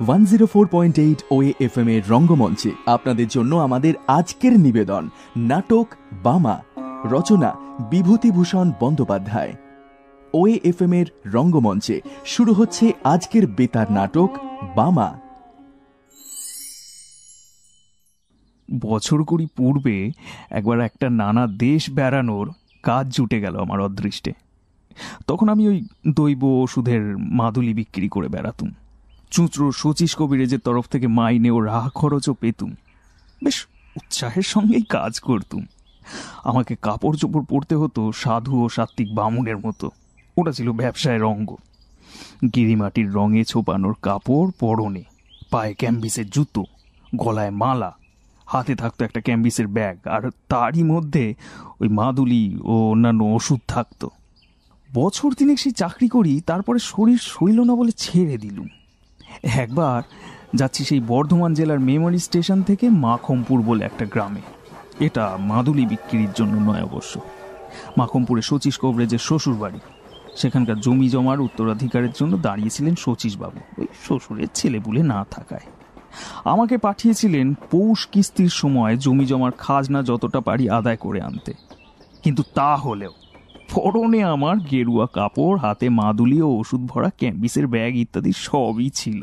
104.8 OAFM এর রঙ্গমঞ্চে আপনাদের জন্য আমাদের আজকের নিবেদন নাটক বামা, রচনা বিভূতিভূষণ বন্দ্যোপাধ্যায়। OAFM এর রঙ্গমঞ্চে শুরু হচ্ছে আজকের বেতার নাটক বামা। বছর কুড়ি পূর্বে একবার একটা নানা দেশ বেড়ানোর কাজ জুটে গেল আমার অদৃষ্টে। তখন আমি ওই দৈব ওষুধের মাদুলি বিক্রি করে বেড়াতুম। চুঁচড়ো শচীশ কবিরাজের তরফ থেকে মাইনে ও রাহ খরচও পেতুম। বেশ উৎসাহের সঙ্গেই কাজ করতুম। আমাকে কাপড় চোপড় পরতে হতো সাধু ও সাত্ত্বিক বামুনের মতো। ওটা ছিল ব্যবসায়ের অঙ্গ। গিরিমাটির রঙে ছোপানোর কাপড় পরনে, পায়ে ক্যাম্বিসের জুতো, গলায় মালা, হাতে থাকতো একটা ক্যাম্বিসের ব্যাগ, আর তারই মধ্যে ওই মাদুলি ও অন্যান্য ওষুধ থাকতো। বছর তিনেক সেই চাকরি করি, তারপরে শরীর সইল না বলে ছেড়ে দিলুম। একবার যাচ্ছি সেই বর্ধমান জেলার মেমরি স্টেশন থেকে মাখমপুর বলে একটা গ্রামে। এটা মাদুলি বিক্রির জন্য নয় অবশ্য। মাখমপুরে শচীশ কবিরাজের শ্বশুর বাড়ি। সেখানকার জমি জমার উত্তরাধিকারের জন্য দাঁড়িয়েছিলেন শচীশবাবু, ওই শ্বশুরের ছেলেপুলে না থাকায়। আমাকে পাঠিয়েছিলেন পৌষ কিস্তির সময় জমি জমার খাজনা যতটা পারি আদায় করে আনতে। কিন্তু তা হলেও পরনে আমার গেরুয়া কাপড়, হাতে মাদুলি ও ওষুধ ভরা ক্যাম্বিসের ব্যাগ ইত্যাদি সবই ছিল।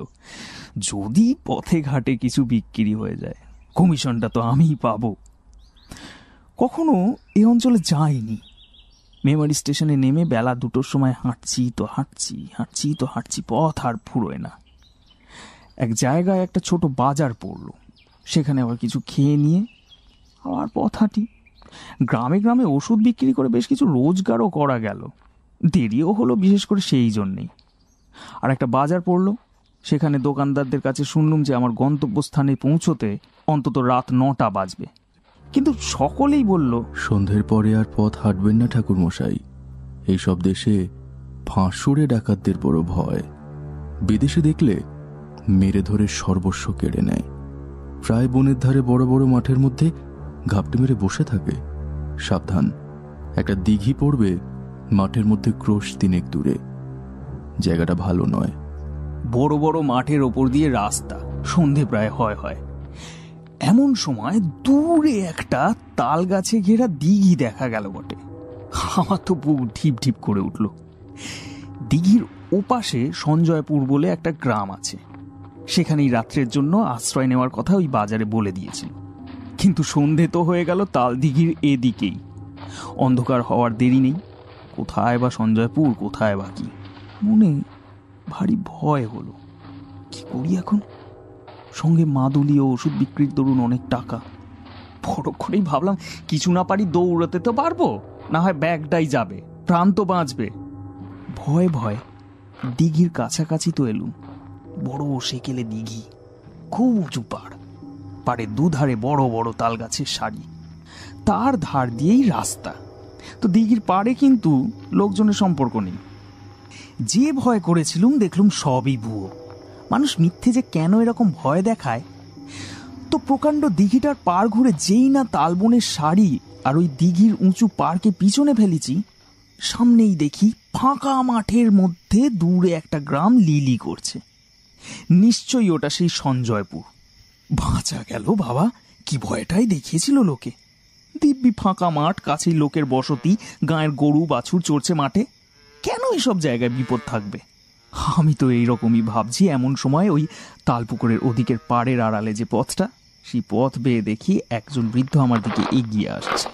যদি পথে ঘাটে কিছু বিক্রি হয়ে যায়, কমিশনটা তো আমিই পাবো। কখনো এ অঞ্চলে যাইনি। মেমরি স্টেশনে নেমে বেলা 2টোর সময় হাঁটছি তো হাঁটছি, পথ আর ফুরোয় না। এক জায়গায় একটা ছোট বাজার পড়লো, সেখানে আবার কিছু খেয়ে নিয়ে আবার পথ হাঁটি। গ্রামে গ্রামে ওষুধ বিক্রি করে বেশ কিছু রোজগারও করা গেল। দেরিও হলো বিশেষ করে সেই জন্যেই। আর একটা বাজার পড়লো, সেখানে দোকানদারদের কাছে শুনলুম যে আমার গন্তব্যস্থানে পৌঁছতে অন্তত রাত 9টা বাজবে। কিন্তু সকলেই বলল, সন্ধ্যের পরে আর পথ হাঁটবেন না ঠাকুরমশাই, এইসব দেশে ফাঁসুড়ে ডাকাতদের বড় ভয়। বিদেশে দেখলে মেরে ধরে সর্বস্ব কেড়ে নেয়। প্রায় বনের ধারে বড় বড় মাঠের মধ্যে ঘাপটে মেরে বসে থাকে। সাবধান, একটা দিঘি পড়বে মাঠের মধ্যে ক্রোশ 3 দূরে। জায়গাটা ভালো নয়। বড় বড় মাঠের ওপর দিয়ে রাস্তা, সন্ধে প্রায় হয়। এমন সময় দূরে একটা তাল গাছে ঘেরা দিঘি দেখা গেল বটে। আমার তো বুক ঢিপ ঢিপ করে উঠল। দিঘির ওপাশে সঞ্জয়পুর বলে একটা গ্রাম আছে। সেখানেই রাত্রের জন্য আশ্রয় নেওয়ার কথা ওই বাজারে বলে দিয়েছিল। কিন্তু সন্ধে তো হয়ে গেল তাল দিঘির এদিকেই। অন্ধকার হওয়ার দেরি নেই। কোথায় বা সঞ্জয়পুর, কোথায় বা কি, মনে ভারী ভয় হলো। কি করি এখন? সঙ্গে মাদুলি ও ওষুধ বিক্রির দরুন অনেক টাকা। পরক্ষণেই ভাবলাম, কিছু না পারি দৌড়াতে তো পারবো, না হয় ব্যাগটাই যাবে, প্রাণ তো বাঁচবে। ভয় দিঘির কাছাকাছি তো এলুম। বড় সেকেলে দিঘি, খুব উঁচু পাড়, পাড়ের দুধারে বড় বড় তাল গাছের সারি, তার ধার দিয়েই রাস্তা। তো দিঘির পাড়ে কিন্তু লোকজনের সম্পর্ক নেই। যে ভয় করেছিলুম দেখলুম সবই ভুয়ো। মানুষ মিথ্যে যে কেন এরকম ভয় দেখায়। তো প্রকাণ্ড দিঘিটার পাড় ঘুরে যেই না তালবনের সারি আর ওই দিঘির উঁচু পাড়কে পিছনে ফেলেছি, সামনেই দেখি ফাঁকা মাঠের মধ্যে দূরে একটা গ্রাম লিলি করছে। নিশ্চয়ই ওটা সেই সঞ্জয়পুর। বাঁচা গেল বাবা, কি ভয়টাই দেখিয়েছিল লোকে। দিব্যি ফাঁকা মাঠ, কাছেই লোকের বসতি, গায়ের গরু বাছুর চড়ছে মাঠে। কেন এসব জায়গায় বিপদ থাকবে? আমি তো এইরকমই ভাবছি। এমন সময় ওই তালপুকুরের ওদিকের পাড়ের আড়ালে যে পথটা, সেই পথ বেয়ে দেখি একজন বৃদ্ধ আমার দিকে এগিয়ে আসছে।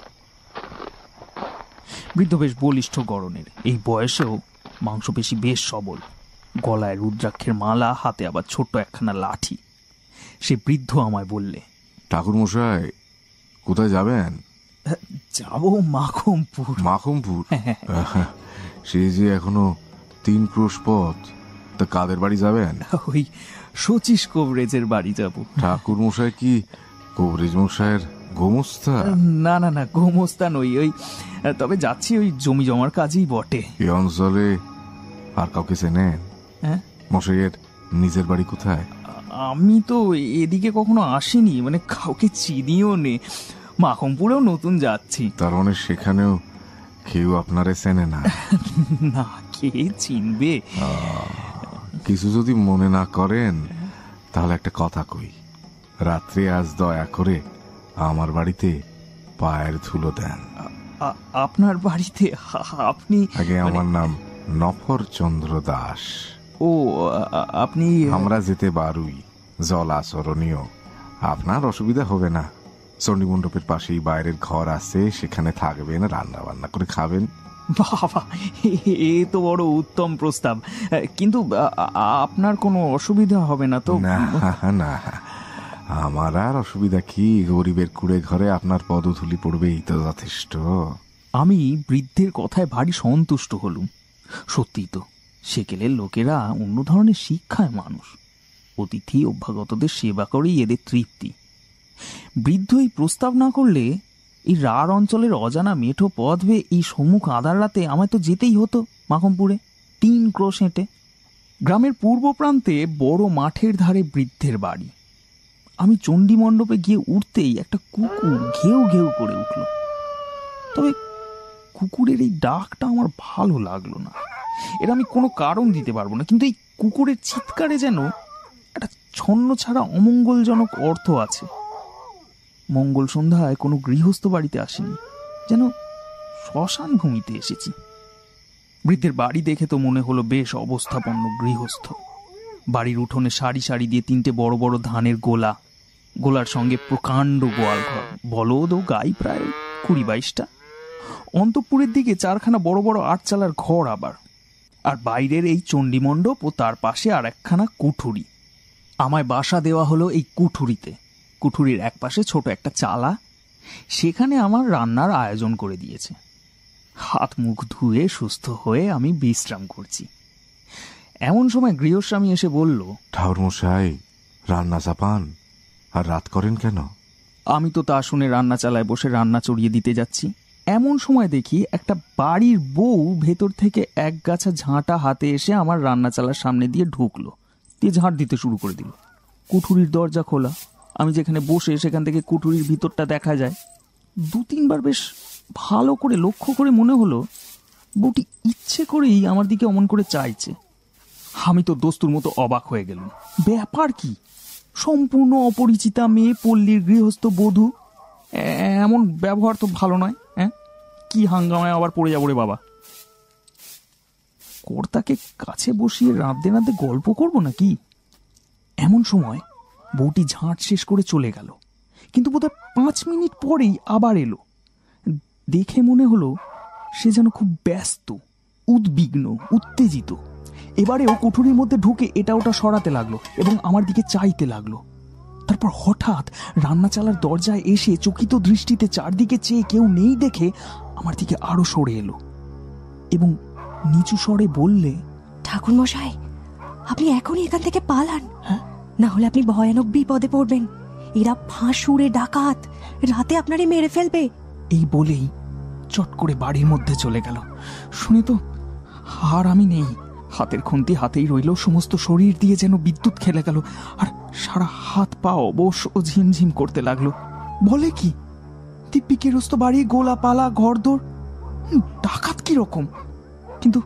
বৃদ্ধ বেশ বলিষ্ঠ গড়নের, এই বয়সেও মাংসপেশি বেশ সবল, গলায় রুদ্রাক্ষের মালা, হাতে আবার ছোট্ট একখানা লাঠি। সে বৃদ্ধ আমায় বললে, ঠাকুরমশাই কোথায় যাবেন? যাব মাখমপুর। মাখমপুর? সে যে এখনো 3 ক্রোশ পথ। তা কাদের বাড়ি যাবেন? ওই শচীশ কবিরাজের বাড়ি যাব। ঠাকুরমশাই কি কবিরাজ মশাইয়ের গোমস্তা? না, গোমস্তা নই। ওই তবে যাচ্ছি ওই জমি জমার কাজেই বটে। এই অঞ্চলে আর কাউকে চেনেন? হ্যাঁ, মশাইয়ের নিজের বাড়ি কোথায়? আমি তো এদিকে কখনো আসিনি, মানে কাউকে চিনিও নে। মাখমপুরেও নতুন যাচ্ছি। তার মানে সেখানেও কেউ আপনারে চেনে না? না, কে চিনবে? কিছু যদি মনে না করেন তাহলে একটা কথা কই, রাত্রে আজ দয়া করে আমার বাড়িতে পায়ের ধুলো দেন। আপনার বাড়িতে? আপনি? আগে আমার নাম নফরচন্দ্র দাস। ও, আপনি? আমরা যেতে বারুই, জল আচরণীয়, আপনার অসুবিধা হবে না। চণ্ডী মণ্ডপের পাশেই বাইরের ঘর আছে, সেখানে থাকবেন, রান্না বান্না করে খাবেন। বাবা, এ তো বড় উত্তম প্রস্তাব, কিন্তু আপনার কোনো অসুবিধা হবে না তো? না না, আমার আর অসুবিধা কি, গরিবের কুড়ে ঘরে আপনার পদধূলি পড়বেই তো যথেষ্ট। আমি বৃদ্ধের কথায় ভারী সন্তুষ্ট হলুম। সত্যি তো, সেকেলের লোকেরা অন্য ধরনের শিক্ষায় মানুষ। অতিথি অভ্যাগতদের সেবা করেই এদের তৃপ্তি। বৃদ্ধ এই প্রস্তাব না করলে এই রাঢ় অঞ্চলের অজানা মেঠো পথ বেয়ে এই সম্মুখ আধার রাতে আমায় তো যেতেই হতো মাখমপুরে 3 ক্রোশ হেঁটে। গ্রামের পূর্ব প্রান্তে বড় মাঠের ধারে বৃদ্ধের বাড়ি। আমি চণ্ডী মণ্ডপে গিয়ে উঠতেই একটা কুকুর ঘেউ ঘেউ করে উঠল। তবে কুকুরের এই ডাকটা আমার ভালো লাগলো না। এর আমি কোনো কারণ দিতে পারবো না, কিন্তু এই কুকুরের চিৎকারে যেন একটা ছন্ন ছাড়া অমঙ্গলজনক অর্থ আছে। মঙ্গল সন্ধ্যায় কোনো গৃহস্থ বাড়িতে আসেনি, যেন শ্মশান ভূমিতে এসেছি। বৃদ্ধের বাড়ি দেখে তো মনে হলো বেশ অবস্থাপন্ন গৃহস্থ। বাড়ির উঠোনে সারি সারি দিয়ে 3টে বড় বড় ধানের গোলা, গোলার সঙ্গে প্রকাণ্ড গোয়াল ঘর, বলদ ও গাই প্রায় 20-22টা। অন্তঃপুরের দিকে 4খানা বড় বড় 8 চালার ঘর আবার, আর বাইরের এই চণ্ডী মণ্ডপ ও তার পাশে আর একখানা কুঠুরি। আমায় বাসা দেওয়া হলো এই কুঠুরিতে। কুঠুরির এক পাশে ছোট একটা চালা, সেখানে আমার রান্নার আয়োজন করে দিয়েছে। হাত মুখ ধুয়ে সুস্থ হয়ে আমি বিশ্রাম করছি। এমন সময় গৃহস্বামী এসে বলল, ঠাকুরমশাই, রান্না চাপান আর রাত করেন কেন? আমি তো তা শুনে রান্না চালায় বসে রান্না চড়িয়ে দিতে যাচ্ছি। এমন সময় দেখি একটা বাড়ির বউ ভেতর থেকে এক গাছা ঝাঁটা হাতে এসে আমার রান্না চালার সামনে দিয়ে ঢুকলো, দিয়ে ঝাঁট দিতে শুরু করে দিল। কুঠুরির দরজা খোলা, আমি যেখানে বসে সেখান থেকে কুঠুরির ভিতরটা দেখা যায়। 2-3 বার বেশ ভালো করে লক্ষ্য করে মনে হলো বউটি ইচ্ছে করেই আমার দিকে অমন করে চাইছে। আমি তো দস্তুর মতো অবাক হয়ে গেলাম। ব্যাপার কি? সম্পূর্ণ অপরিচিতা মেয়ে, পল্লীর গৃহস্থ বধূ, এমন ব্যবহার তো ভালো নয়। হ্যাঁ, কি হাঙ্গামায় আবার পড়ে যাবো রে বাবা। কর্তাকে কাছে বসিয়ে রাঁধতে রাঁধতে গল্প করবো নাকি? এমন সময় বউটি ঝাঁট শেষ করে চলে গেল, কিন্তু বোধহয় 5 মিনিট পরেই আবার এলো। দেখে মনে হলো সে যেন খুব ব্যস্ত, উদ্বিগ্ন, উত্তেজিত। এবারেও কুঠুরির মধ্যে ঢুকে এটা ওটা সরাতে লাগলো এবং আমার দিকে চাইতে লাগলো। তারপর হঠাৎ রান্না চালার দরজায় এসে চকিত দৃষ্টিতে চারদিকে চেয়ে কেউ নেই দেখে আমার দিকে আরো সরে এলো এবং নিচু স্বরে বললে, ঠাকুর মশাই, আপনি এখনই এখান থেকে পালান। হ্যাঁ? না হলে আপনি ভয়ানক বিপদে পড়বেন। এরা ফাঁসুরে ডাকাত, রাতে আপনারে মেরে ফেলবে। এই বলেই চট করে বাড়ির মধ্যে চলে গেল। শুনে তো আর আমি নেই, হাতের খুন্তি হাতেই রইল। সমস্ত শরীর দিয়ে যেন বিদ্যুৎ খেলে গেল, আর সারা হাত পা অবশ ও ঝিমঝিম করতে লাগলো। বলে কি, দিব্যি গেরস্ত বাড়ি, গোলা পালা, ঘরদোর, ডাকাত কি রকম? কিন্তু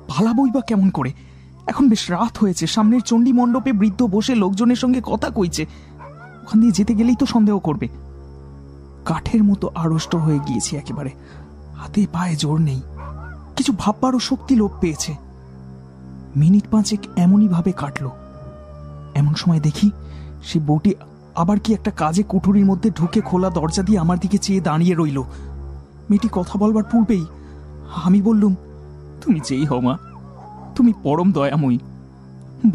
পালাবই বা কেমন করে? এখন বেশ রাত হয়েছে, সামনের চণ্ডী মণ্ডপে বৃদ্ধ বসে লোকজনের সঙ্গে কথা কইছে। ওখান দিয়ে যেতে গেলেই তো সন্দেহ করবে। কাঠের মতো আড়ষ্ট হয়ে গিয়েছি একেবারে, হাতে পায়ে জোর নেই, কিছু ভাববারও শক্তি লোপ পেয়েছে। মিনিট 5 এমনই ভাবে কাটলো। এমন সময় দেখি সে বউটি আবার কি একটা কাজে কুঠুরির মধ্যে ঢুকে খোলা দরজা দিয়ে আমার দিকে চেয়ে দাঁড়িয়ে রইল। মেয়েটি কথা বলবার পূর্বেই আমি বললুম, তুমি যেই হও মা, তুমি পরম দয়াময়ী,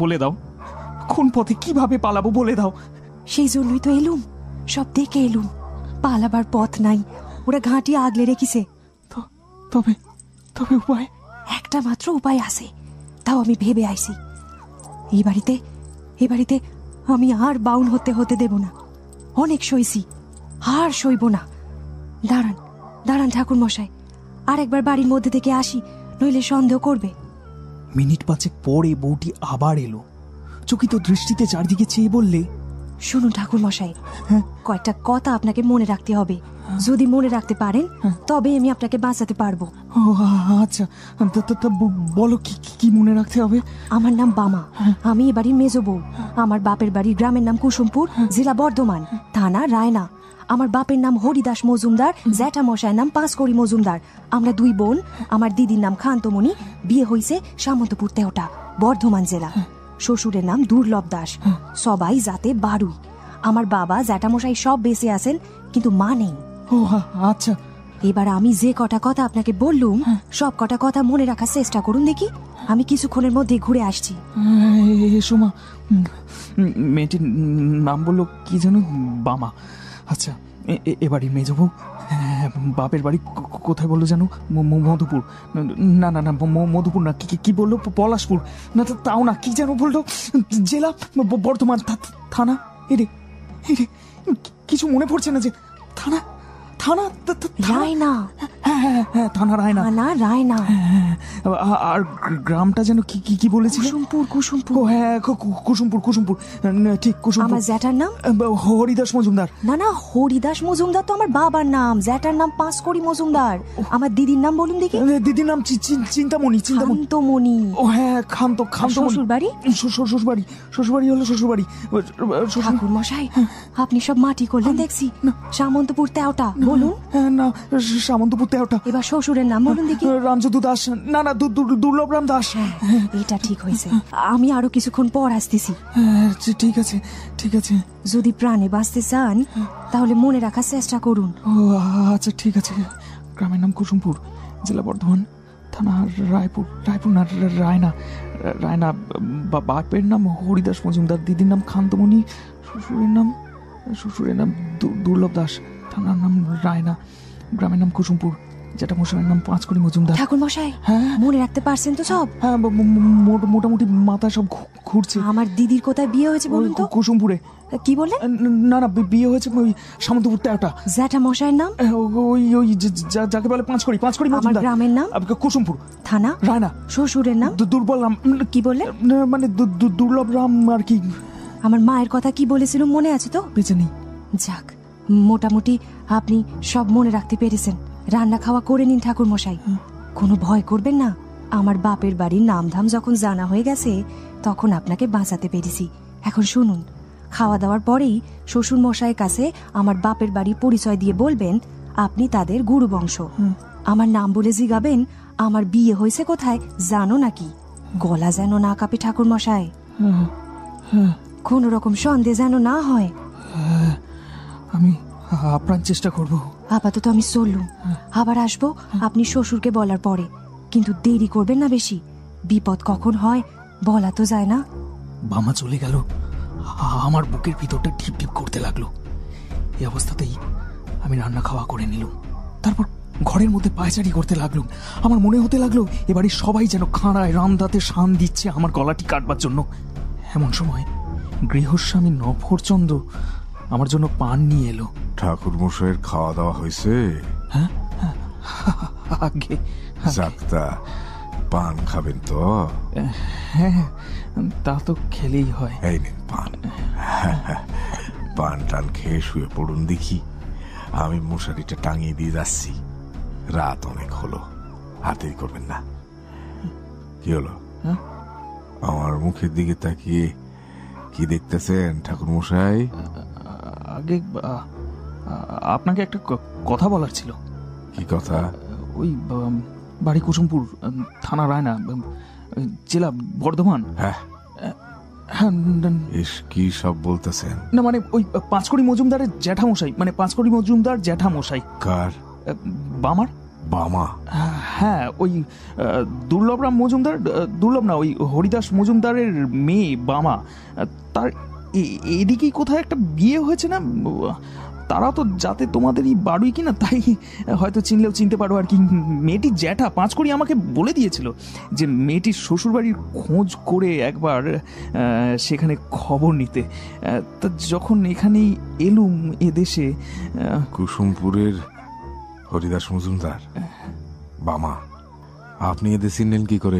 বলে দাও কোন পথে কিভাবে পালাবো, বলে দাও। সেই জন্যই তো এলুম, সব দেখে এলুম। পালাবার পথ নাই, ওরা ঘাঁটি আগলে রেখেছে। তবে তবে উপায়? একটা মাত্র উপায় আছে, তাও আমি ভেবে আইছি। এই বাড়িতে আমি আর বাউন হতে দেব না। অনেক সইছি, আর সইব না। দাঁড়ান ঠাকুর মশাই, আর একবার বাড়ির মধ্যে থেকে আসি, নইলে সন্দেহ করবে। মিনিট 5 পরে বউটি আবার এলো, চকিত দৃষ্টিতে চারদিকে চেয়ে বললে, শুনুন ঠাকুর মশাই, হ্যাঁ? কয়েকটা কথা আপনাকে মনে রাখতে হবে। যদি মনে রাখতে পারেন তবে আমি আপনাকে বাঁচাতে পারবো। ও আচ্ছা, বলো কি কি মনে রাখতে হবে? আমার নাম বামা, আমি এ বাড়ির মেজো বউ। আমার বাপের বাড়ির গ্রামের নাম কুসুমপুর, জেলা বর্ধমান, থানা রায়না। আমার বাপের নাম হরিদাস মজুমদার, জ্যাঠা মশাইয়ের নাম পাঁচকড়ি মজুমদার। আমরা দুই বোন। আমার দিদির নাম খান্তমণি, বিয়ে হইছে সামন্তপুর তেওটা, বর্ধমান জেলা। শ্বশুরের নাম দুর্লভ দাস, সবাই জাতে বারুই। আমার বাবা জ্যাঠামশাই সব বেঁচে আছেন, কিন্তু মা নেই। ও আচ্ছা, এবার আমি যে কটা কথা আপনাকে বললুম সব কটা কথা মনে রাখার চেষ্টা করুন দেখি। আমি কিছুক্ষণের মধ্যে ঘুরে আসছি। এসো মা। মেয়েটির নাম বললো কি যেন? বামা। আচ্ছা, এবারই মেজো বউ। বাপের বাড়ি কোথায় বললো যেন? মধুপুর। না না না, মধুপুর না, কি বললো? পলাশপুর। না তাও না, কি যেন বললো? জেলা বর্ধমান, থানা। এরে এরে কিছু মনে পড়ছে না যে। থানা থানা রায়না। হ্যাঁ, থানা রায়না। থানা রায়না। আর গ্রামটা যেন কি বলেছিল? কুসুমপুর। কুসুমপুর। ও হ্যাঁ, কুসুমপুর। ঠিক, কুসুমপুর। আমার জ্যাঠার নাম হরিদাস মজুমদার। না না, হরিদাস মজুমদার তো আমার বাবার নাম। জ্যাঠার নাম পাঁচকড়ি মজুমদার। আমার দিদির নাম বলুন দেখি। দিদির নাম চিন্তামণি। খান্তমণি। ও হ্যাঁ, শ্বশুর বাড়ি? শ্বশুরবাড়ি হলো শ্বশুরবাড়ি। ঠাকুর মশাই, আপনি সব মাটি করলেন দেখছি। সামন্তপুর তেওটা বলুন। না, সামন্তপুর তেওটা। এবার শ্বশুরের নাম বলুন দেখি। রামযদু দাস। না না, দুর্লভ রাম দাস। এটা ঠিক হয়েছে। আমি আরো কিছুক্ষণ পর আসতেছি। ঠিক আছে। যদি প্রাণে বাঁচতে চান তাহলে মনে রাখার চেষ্টা করুন। ও আচ্ছা, ঠিক আছে। গ্রামের নাম কুসুমপুর, জেলা বর্ধমান, থানা রায়পুর না, রায়না। বাপের নাম হরিদাস মজুমদার, দিদির নাম খান্তমণি, শ্বশুরের নাম দুর্লভ দাস, থানার নাম রায়না, গ্রামের নাম কুসুমপুর, যেটা মশাইয়ের নাম পাঁচকড়ি মজুমদার। ঠাকুর মশাই, হ্যাঁ মনে রাখতে পারছেন তো সব? হ্যাঁ, মোটামুটি মাথায় সব ঘুরছে। আমার দিদির কোথায় বিয়ে হয়েছে বলুন তো? কুসুমপুরে। কি বললেন? না, বিয়ে হয়েছে ওই সামন্তপুর তেওটা। জ্যাঠা মশাইয়ের নাম? ওই যাকে বলে পাঁচকড়ি মজুমদার। আমার গ্রামের নাম কুসুমপুর, থানা রায়না। শ্বশুরের নাম দুর্বল রাম। কি বললেন? মানে দুর্লভ রাম আর কি। আমার মায়ের কথা কি বলেছিল মনে আছে তো? বেঁচে নেই। যাক, মোটামুটি আপনি সব মনে রাখতে পেরেছেন। রান্না খাওয়া করে নিন ঠাকুর মশাই, কোনো ভয় করবেন না। আমার বাপের বাড়ির নামধাম যখন জানা হয়ে গেছে তখন আপনাকে বাঁচাতে পেরেছি। এখন শুনুন, খাওয়া দাওয়ার পরেই শ্বশুর মশাইয়ের কাছে আমার বাপের বাড়ি পরিচয় দিয়ে বলবেন আপনি তাদের গুরু বংশ। আমার নাম বলে জিগাবেন আমার বিয়ে হয়েছে কোথায় জানো নাকি। গলা যেন না কাঁপে ঠাকুর মশাই, কোন রকম সন্দেহ যেন না হয়। আমি আপ্রাণ চেষ্টা করব। আপাতত আমি চললুম, আবার আসবো আপনি শ্বশুরকে বলার পরে। কিন্তু দেরি করবেন না বেশি, বিপদ কখন হয় বলা তো যায় না। বামা চলে গেল, আমার বুকের ভিতরটা ঢিপ ঢিপ করতে লাগলো। এই অবস্থাতেই আমি রান্না খাওয়া করে নিলাম। তারপর ঘরের মধ্যে পায়চারি করতে লাগলো। আমার মনে হতে লাগলো এবারে সবাই যেন খাঁড়ায় রামদাতে শান দিচ্ছে আমার গলাটি কাটবার জন্য। এমন সময় গৃহস্বামী নফরচন্দ্র আমার জন্য পান নিয়ে এলো। ঠাকুর মশাইয়ের খাওয়া দাওয়া হয়েছে? হ্যাঁ, আগে যাকতা, পান খাবেন তো? হ্যাঁ, তা তো খেলেই হয়। এই নিন পান। পান টান খেয়ে শুয়ে পড়ুন দেখি। আমি মশারিটা টাঙিয়ে দিয়ে যাচ্ছি, রাত অনেক হলো। আর দেরি করবেন না। কি হলো? আমার মুখের দিকে তাকিয়ে কি দেখতেছেন ঠাকুর মশাই? আগে আপনাকে একটা কথা বলার ছিল। কি কথা? ওই বাড়ি কুসুমপুর, থানা রায়না, জেলা বর্ধমান। হ্যাঁ, কি সব বলতেছেন? না মানে ওই পাঁচকড়ি মজুমদারের জ্যাঠামশাই, মানে পাঁচকড়ি মজুমদার জ্যাঠামশাই। কার? বামার। বামা? হ্যাঁ, ওই দুর্লভ রাম মজুমদার, দুর্লভ না, ওই হরিদাস মজুমদারের মেয়ে বামা। তার এদিকেই কোথায় একটা বিয়ে হয়েছে না? তারা তো যাতে তোমাদেরই বাড়ুই কিনা, তাই হয়তো চিনলেও চিনতে পারো আর কি। মেয়েটির জ্যাঠা পাঁচকড়ি আমাকে বলে দিয়েছিল যে মেয়েটির শ্বশুরবাড়ির খোঁজ করে একবার সেখানে খবর নিতে। তা যখন এখানেই এলুম এদেশে। কুসুমপুরের হরিদাস মজুমদার বামা, আপনি এদের চিনলেন কি করে?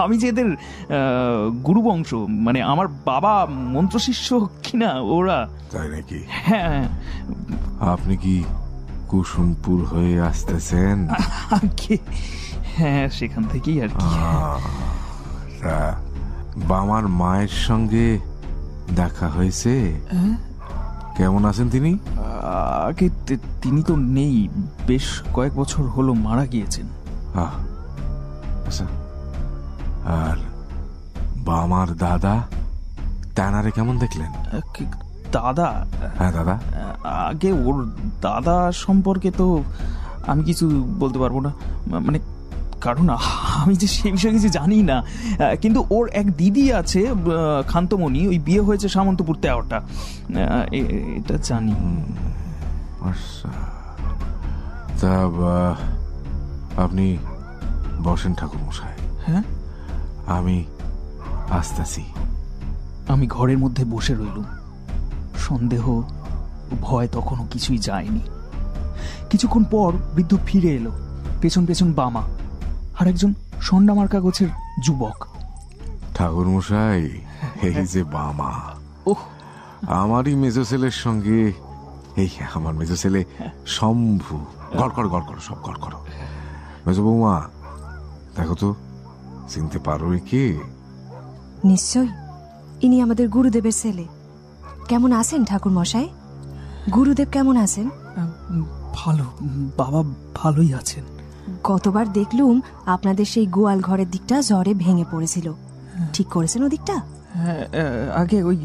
আমি যে এদের গুরু বংশ, মানে আমার বাবা মন্ত্রশিষ্য কিনা ওরা। তাই নাকি? হ্যাঁ, আপনি কি কুসুমপুর হয়ে আসতেছেন? আগে হ্যাঁ, সেখান থেকেই আর কি। তা বামার মায়ের সঙ্গে দেখা হয়েছে? কেমন আছেন তিনি? আগে তিনি তো নেই, বেশ কয়েক বছর হলো মারা গিয়েছেন। আচ্ছা, আর বামার দাদা তানারে কেমন দেখলেন? দাদা? হ্যাঁ দাদা। আগে ওর দাদা সম্পর্কে তো আমি কিছু বলতে পারবো না, মানে কারণ আমি যে সেই বিষয়ে কিছু জানি না। কিন্তু ওর এক দিদি আছে খান্তমণি, ওই বিয়ে হয়েছে সামন্তপুর তেওটা, এটা জানি। আচ্ছা, তা আপনি বসেন ঠাকুর মশাই। হ্যাঁ, আমি আসতেছি। আমি ঘরের মধ্যে বসে রইলুম। সন্দেহ ভয় তখনও কিছুই যায়নি। কিছুক্ষণ পর বৃদ্ধ ফিরে এলো, পেছন পেছন বামা আর একজন সন্ডামার্কা গোছের যুবক। ঠাকুর মশাই, এই যে বামা, ওহ, আমারই মেজো ছেলের সঙ্গে, এই আমার মেজো ছেলে শম্ভু। গড় করো সব গড় করো। মেজো বৌমা, দেখো তো চিনতে পারো কে? নিশ্চয়, ইনি আমাদের গুরুদেবের ছেলে। কেমন আছেন ঠাকুর মশাই? গুরুদেব কেমন আছেন? ভালো, বাবা ভালোই আছেন। গতবার দেখলুম আপনাদের সেই গোয়াল ঘরের দিকটা জ্বরে ভেঙে পড়েছিল, ঠিক করেছেন ওদিকটা? আগে ওই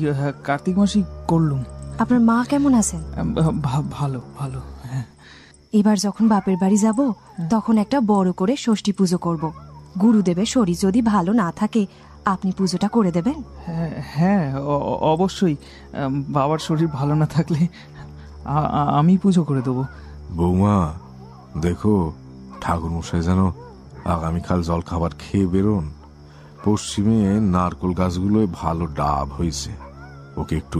কার্তিক মাসই করলুম। আপনার মা কেমন আছেন? ভালো ভালো। এবার যখন বাপের বাড়ি যাব তখন একটা বড় করে ষষ্ঠী পুজো করব। গুরুদেবের শরীর যদি ভালো না থাকে আপনি পুজোটা করে দেবেন? হ্যাঁ, অবশ্যই। বাবার শরীর ভালো না থাকলে আমি পুজো করে দেবো। বৌমা, দেখো ঠাকুর মশাই যেন আগামীকাল জল খাবার খেয়ে বেরোন। পশ্চিমে নারকোল গাছগুলোয় ভালো ডাব হয়েছে, ওকে একটু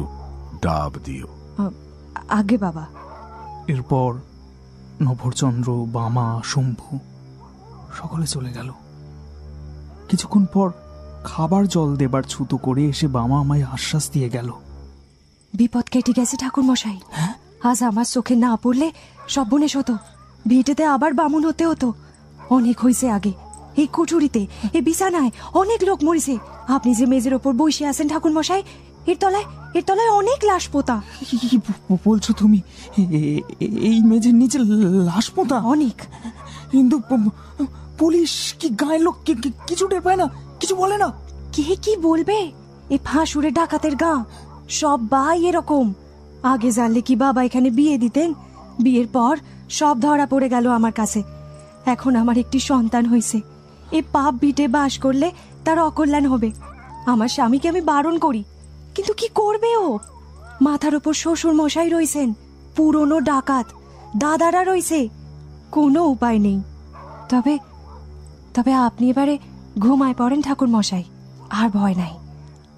ডাব দিও। আগে বাবা। এরপর নভরচন্দ্র, বামা, শম্ভু সকলে চলে গেল। কিছুক্ষণ পর খাবার জল দেবার ছুতো করে এসে বামা আমায় আশ্বাস দিয়ে গেল, বিপদ কেটে গেছে ঠাকুর মশাই। আজ আমার চোখে না পড়লে সর্বনেশ হতো, ভিটেতে আবার বামুন হতে হতো। অনেক হয়েছে আগে, এই কুঠুরিতে, এই বিছানায় অনেক লোক মরেছে। আপনি যে মেজের ওপর বসে আছেন ঠাকুর মশাই, এর তলায় অনেক লাশ পোতা। কি বলছো তুমি? এই মেঝের নিচে লাশ পোতা? অনেক। কিন্তু পুলিশ কি গায়ের লোক কিছু টের পায় না, কিছু বলে না? কে কি বলবে? এ ফাঁসুরে ডাকাতের গা, সব ভাই এরকম। আগে জানলে কি বাবা এখানে বিয়ে দিতেন? বিয়ের পর সব ধরা পড়ে গেল আমার কাছে। এখন আমার একটি সন্তান হয়েছে, এ পাপ ভিটে বাস করলে তার অকল্যাণ হবে। আমার স্বামীকে আমি বারণ করি, কিন্তু কি করবে ও? মাথার ওপর শ্বশুর মশাই রয়েছেন, পুরনো ডাকাত দাদারা রয়েছে, কোনো উপায় নেই। তবে তবে আপনি এবারে ঘুমায় পড়েন ঠাকুর মশাই, আর ভয় নাই,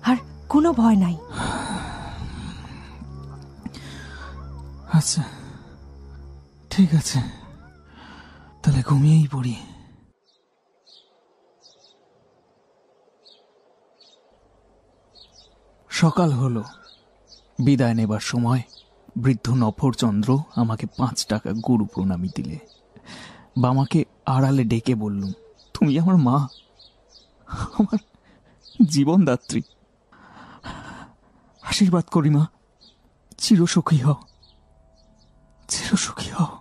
আর কোনো ভয় নাই। আচ্ছা, ঠিক আছে, তাহলে ঘুমিয়েই পড়ি। সকাল হলো, বিদায় নেবার সময় বৃদ্ধ নফরচন্দ্র আমাকে 5 টাকা গুরু প্রণামী দিলে। বামাকে আড়ালে ডেকে বললুম, তুমি আমার মা, আমার জীবনদাত্রী। আশীর্বাদ করি মা, চিরসুখী হও, চিরসুখী হও।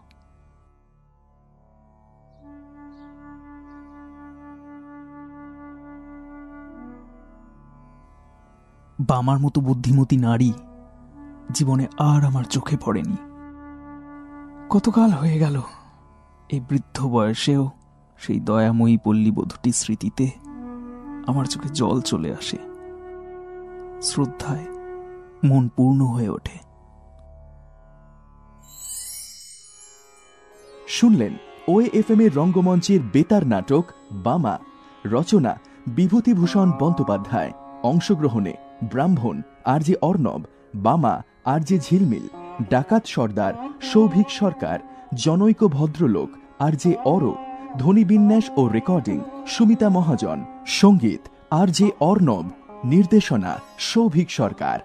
বামার মতো বুদ্ধিমতী নারী জীবনে আর আমার চোখে পড়েনি। কতকাল হয়ে গেল, এই বৃদ্ধ বয়সেও সেই দয়াময়ী পল্লীবধূটির স্মৃতিতে আমার চোখে জল চলে আসে, শ্রদ্ধায় মন পূর্ণ হয়ে ওঠে। শুনলেন OAFM এর রঙ্গমঞ্চের বেতার নাটক বামা, রচনা বিভূতিভূষণ বন্দ্যোপাধ্যায়, অংশগ্রহণে ব্রাহ্মণ RJ অর্ণব, বামা RJ ঝিলমিল, ডাকাত সর্দার সৌভিক সরকার, জনৈক ভদ্রলোক RJ অরো, ধ্বনি বিন্যাস ও রেকর্ডিং সুমিতা মহাজন, সঙ্গীত RJ অর্ণব, নির্দেশনা সৌভিক সরকার।